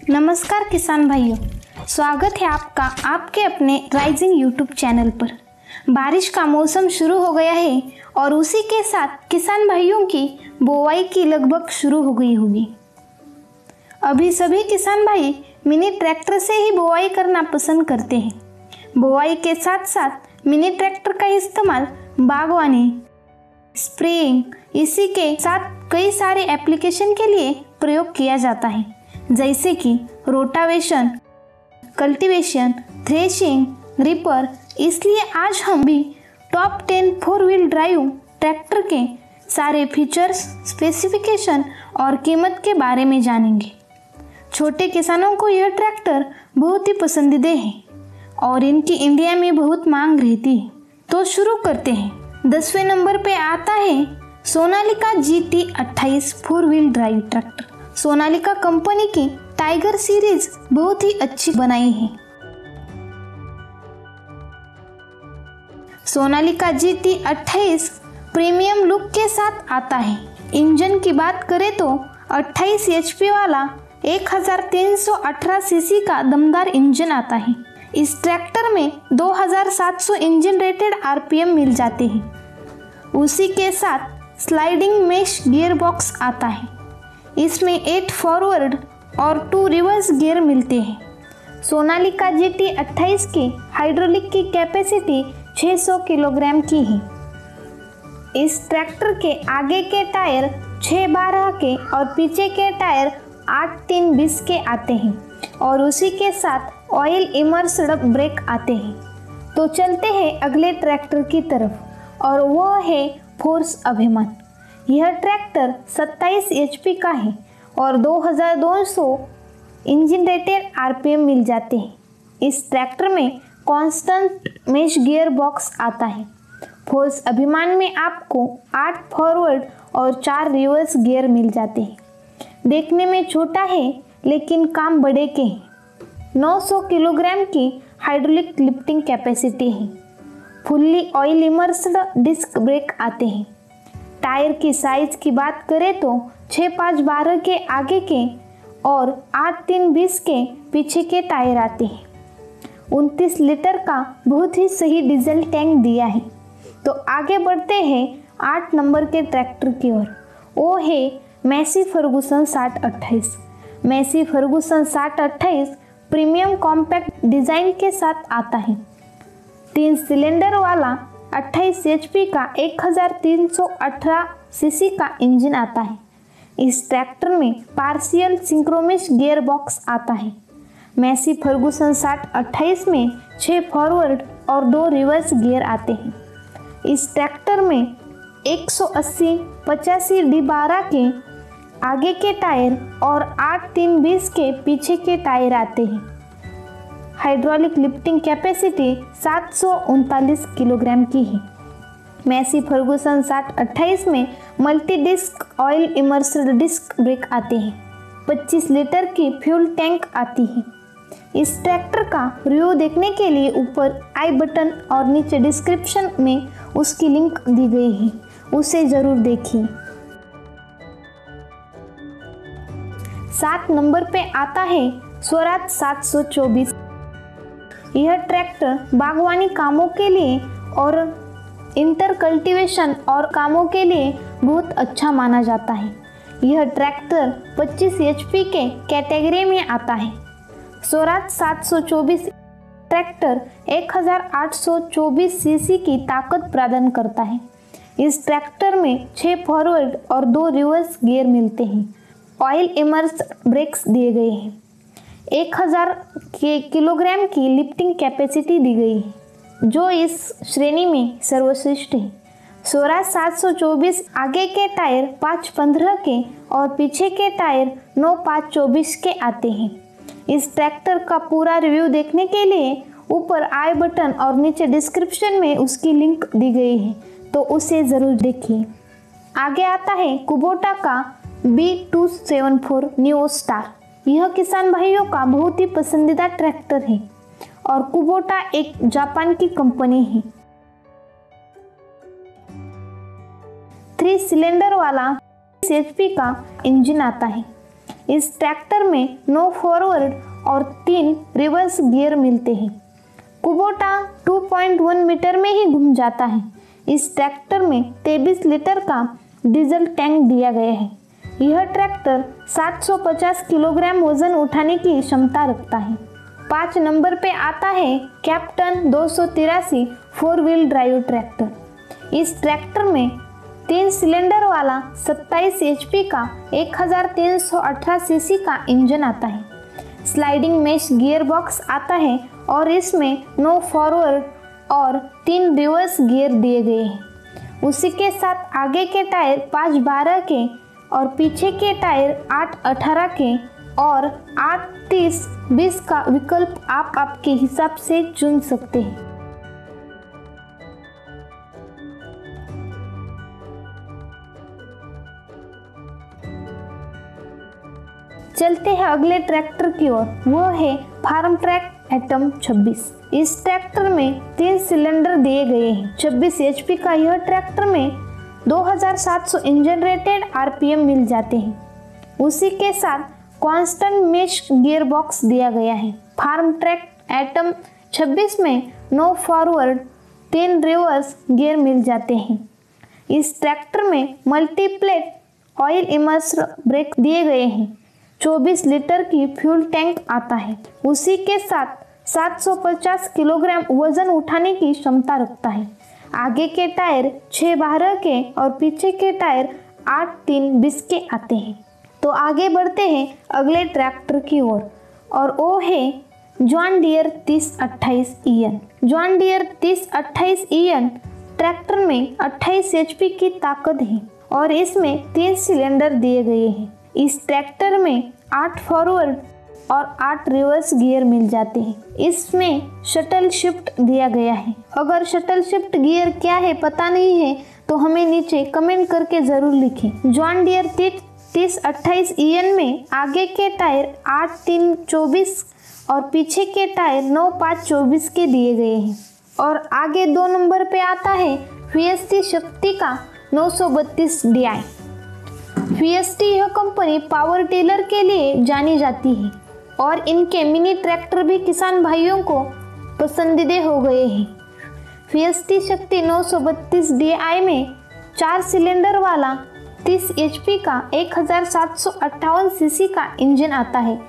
नमस्कार किसान भाइयों, स्वागत है आपका आपके अपने राइजिंग यूट्यूब चैनल पर। बारिश का मौसम शुरू हो गया है और उसी के साथ किसान भाइयों की बुआई की लगभग शुरू हो गई होगी। अभी सभी किसान भाई मिनी ट्रैक्टर से ही बुआई करना पसंद करते हैं। बुआई के साथ साथ मिनी ट्रैक्टर का इस्तेमाल बागवानी, स्प्रेइंग, इसी के साथ कई सारे एप्लीकेशन के लिए प्रयोग किया जाता है, जैसे कि रोटावेशन, कल्टीवेशन, थ्रेशिंग, रिपर। इसलिए आज हम भी टॉप 10 4 व्हील ड्राइव ट्रैक्टर के सारे फीचर्स, स्पेसिफिकेशन और कीमत के बारे में जानेंगे। छोटे किसानों को यह ट्रैक्टर बहुत ही पसंदीदा है और इनकी इंडिया में बहुत मांग रहती है। तो शुरू करते हैं। 10वें नंबर पे आता है Sonalika GT28 4 wheel drive tractor. Sonalika company की टाइगर सीरीज बहुत ही अच्छी बनाई है। सोनालिका GT28 प्रीमियम लुक के साथ आता है। इंजन की बात करें तो 28 HP वाला 1318 सीसी का दमदार इंजन आता है। इस ट्रैक्टर में 2700 इंजन रेटेड RPM मिल जाते हैं। उसी के साथ स्लाइडिंग मेश गियर बॉक्स आता है। इसमें 8 फॉरवर्ड और 2 रिवर्स गियर मिलते हैं। सोनालिका GT28 की हाइड्रोलिक की कैपेसिटी 600 किलोग्राम की है। इस ट्रैक्टर के आगे के टायर 612 के और पीछे के टायर 8320 के आते हैं और उसी के साथ ऑयल इमर्स्ड ब्रेक आते हैं। तो चलते हैं अगले ट्रैक्टर की तरफ और वो है फोर्स अभिमान। यह ट्रैक्टर 27 HP का है और 2200 इंजन रेटेड RPM मिल जाते हैं। इस ट्रैक्टर में कांस्टेंट मेश गियर बॉक्स आता है। फोर्स अभिमान में आपको 8 फॉरवर्ड और 4 रिवर्स गियर मिल जाते हैं। देखने में छोटा है लेकिन काम बड़े के हैं। 900 किलोग्राम की हाइड्रोलिक लिफ्टिंग कैपेसिटी है। Fully oil immersed disc brake आते हैं। टायर की साइज की बात करें तो 6512 के आगे के और 8320 के पीछे के टायर आते हैं। 29 लीटर का बहुत ही सही डीजल टैंक दिया है। तो आगे बढ़ते हैं 8 नंबर के ट्रैक्टर की ओर। वो है Massey Ferguson 6028। Massey Ferguson 6028 premium compact design के साथ आता है। 3 सिलेंडर वाला 28 HP का 1318 सीसी का इंजन आता है। इस ट्रैक्टर में पार्शियल सिंक्रोमेश गियर बॉक्स आता है। मैसी फर्गुसन 6028 में 6 फॉरवर्ड और 2 रिवर्स गियर आते हैं। इस ट्रैक्टर में 180/85 D12 के आगे के टायर और 8320 के पीछे के टायर आते हैं। हाइड्रोलिक लिफ्टिंग कैपेसिटी 739 किलोग्राम की है। मैसी फर्गुसन 6028 में multi disc oil immersed disc brake आते हैं। 25 लीटर की फ्यूल टैंक आती है। इस ट्रैक्टर का रिव्यू देखने के लिए ऊपर आई बटन और नीचे डिस्क्रिप्शन में उसकी लिंक दी गई है, उसे जरूर देखिए। 7 नंबर पे आता है स्वराज 724। यह ट्रैक्टर बागवानी कामों के लिए और इंटर कल्टीवेशन और कामों के लिए बहुत अच्छा माना जाता है। यह ट्रैक्टर 25 HP के कैटेगरी में आता है। स्वराज 724 ट्रैक्टर 1824 सीसी की ताकत प्रदान करता है। इस ट्रैक्टर में 6 फॉरवर्ड और 2 रिवर्स गियर मिलते हैं। ऑयल इमर्स्ड ब्रेक्स दिए गए हैं। 1000 किलोग्राम की लिफ्टिंग कैपेसिटी दी गई है, जो इस श्रेणी में सर्वश्रेष्ठ है। स्वराज 724 आगे के टायर 515 के और पीछे के टायर 9524 के आते हैं। इस ट्रैक्टर का पूरा रिव्यू देखने के लिए ऊपर आई बटन और नीचे डिस्क्रिप्शन में उसकी लिंक दी गई है, तो उसे ज़रूर देखिए। आगे आता है कुबोटा का B274 न्यू स्टार। यह किसान भाइयों का बहुत ही पसंदीदा ट्रैक्टर है और कुबोटा एक जापान की कंपनी है। 3 सिलेंडर वाला HP का इंजन आता है। इस ट्रैक्टर में 9 फॉरवर्ड और 3 रिवर्स गियर मिलते हैं। कुबोटा 2.1 मीटर में ही घूम जाता है। इस ट्रैक्टर में 23 लीटर का डीजल टैंक दिया गया है। यह ट्रैक्टर 750 किलोग्राम वजन उठाने की क्षमता रखता है। 5 नंबर पे आता है कैप्टन 283 4 व्हील ड्राइव ट्रैक्टर। इस ट्रैक्टर में 3 सिलेंडर वाला 27 HP का 1318 सीसी का इंजन आता है। स्लाइडिंग मेश गियर बॉक्स आता है और इसमें 9 फॉरवर्ड और 3 रिवर्स गियर दिए गए हैं। उसी के साथ आगे के टायर 5-12 के और पीछे के टायर 8-18 के और 8-30-20 का विकल्प आप आपके हिसाब से चुन सकते हैं। चलते हैं अगले ट्रैक्टर की ओर, वो है फार्म ट्रैक एटम 26। इस ट्रैक्टर में 3 सिलेंडर दिए गए हैं। 26 HP का यह ट्रैक्टर में 2700 इंजन रेटेड RPM मिल जाते हैं। उसी के साथ कांस्टेंट मेश गियर बॉक्स दिया गया है। फार्म ट्रैक एटम 26 में 9 फॉरवर्ड 3 रिवर्स गियर मिल जाते हैं। इस ट्रैक्टर में मल्टीप्लेट ऑयल इमर्सर ब्रेक दिए गए हैं। 24 लीटर की फ्यूल टैंक आता है। उसी के साथ 750 किलोग्राम वजन उठाने की क्षमता रखता है। आगे के टायर 6-12 के और पीछे के टायर 8-3-20 के आते हैं। तो आगे बढ़ते हैं अगले ट्रैक्टर की ओर और वो है John Deere 3028 EN। John Deere 3028 EN tractor में 28 HP की ताकत है और इसमें 3 सिलेंडर दिए गए हैं। इस ट्रैक्टर में 8 फॉरवर्ड और 8 रिवर्स गियर मिल जाते हैं। इसमें शटल शिफ्ट दिया गया है। अगर शटल शिफ्ट गियर क्या है पता नहीं है तो हमें नीचे कमेंट करके ज़रूर लिखें। जॉन डियर 3028 EN में आगे के टायर 8-3-24 और पीछे के टायर 9-5-24 के दिए गए हैं। और आगे 2 नंबर पे आता है VST शक्ति का 932 DI। VST यह कंपनी पावर टिलर के लिए जानी जाती है और इनके मिनी ट्रैक्टर भी किसान भाइयों को पसंदीदा हो गए हैं। VST शक्ति 932 DI में 4 सिलेंडर वाला 30 HP का 1758 सीसी का इंजन आता है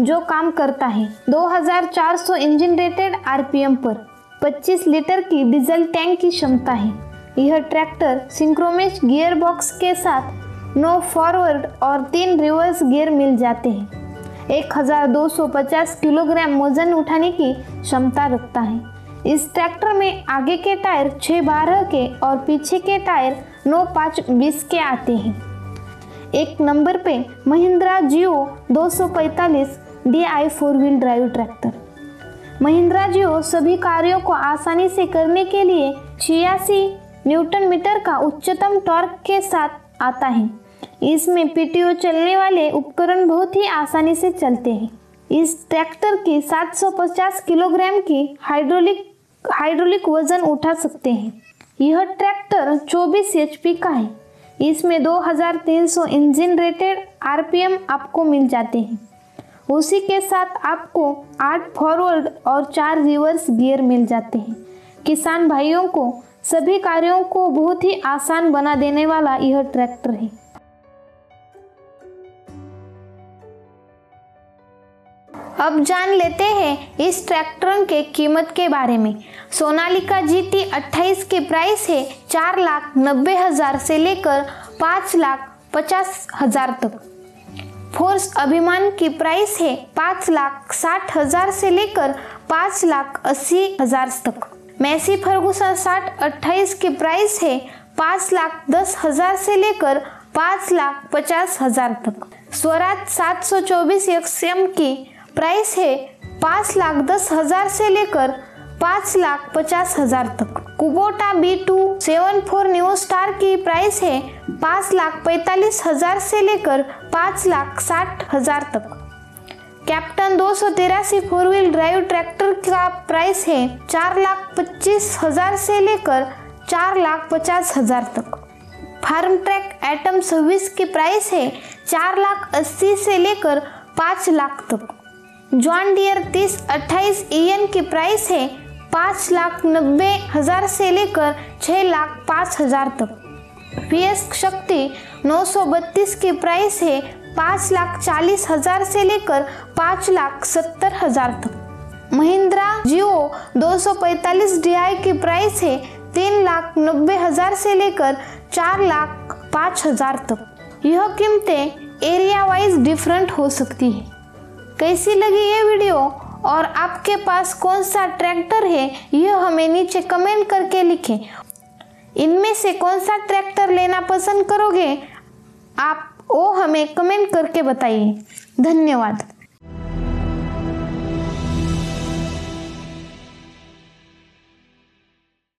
जो काम करता है 2400 इंजन रेटेड RPM पर। 25 लीटर की डीजल टैंक की क्षमता है। यह ट्रैक्टर सिंक्रोमेश गियर बॉक्स के साथ 9 फॉरवर्ड और 3 रिवर्स गियर मिल जाते हैं। 1250 किलोग्राम वजन उठाने की क्षमता रखता है। इस ट्रैक्टर में आगे के टायर 6-12 के और पीछे के टायर 9-5-20 के आते हैं। 1 नंबर पे Mahindra Jivo 245 DI 4 wheel drive tractor. Mahindra Jivo सभी कार्यों को आसानी से करने के लिए 86 न्यूटन मीटर का उच्चतम टॉर्क के साथ आता है। इसमें PTO चलने वाले उपकरण बहुत ही आसानी से चलते हैं। इस ट्रैक्टर की 750 किलोग्राम की हाइड्रोलिक वजन उठा सकते हैं। यह ट्रैक्टर 24 HP का है। इसमें 2300 इंजन रेटेड RPM आपको मिल जाते हैं। उसी के साथ आपको 8 फॉरवर्ड और 4 रिवर्स गियर मिल जाते हैं। किसान भाइयों को सभी कार्यों को बहुत ही आसान बना देने वाला यह ट्रैक्टर है। अब जान लेते हैं इस ट्रैक्टर के कीमत के बारे में। सोनालिका GT 28 की प्राइस है 4,90,000 से लेकर 5,50,000 तक। फोर्स अभिमान की प्राइस है 5,60,000 से लेकर 5,80,000 तक। मैसी फर्गुसन 6028 की प्राइस है 5,10,000 से लेकर 5,50,000 तक। स्वराज 724 XM की प्राइस है 5,10,000 से लेकर 5,50,000 तक। कुबोटा B274 न्यू स्टार की प्राइस है 5,45,000 से लेकर 5,60,000 तक। कैप्टन 283 4 व्हील ड्राइव ट्रैक्टर का प्राइस है 4,25,000 से लेकर 4,50,000 तक। फार्म ट्रैक एटम 26 की प्राइस है 4,80,000 से लेकर 5 लाख तक। जॉन डियर 3028 EN की प्राइस है 5,90,000 से लेकर 6,05,000 तक। VS शक्ति 932 की प्राइस है 5,40,000 से लेकर 5,70,000 तक। महिंद्रा जियो 245 DI की प्राइस है 3,90,000 से लेकर 4,05,000 तक। यह कीमतें एरिया वाइज डिफरेंट हो सकती है। कैसी लगी ये वीडियो और आपके पास कौन सा ट्रैक्टर है यह हमें नीचे कमेंट करके लिखें। इनमें से कौन सा ट्रैक्टर लेना पसंद करोगे आप वो हमें कमेंट करके बताइए। धन्यवाद।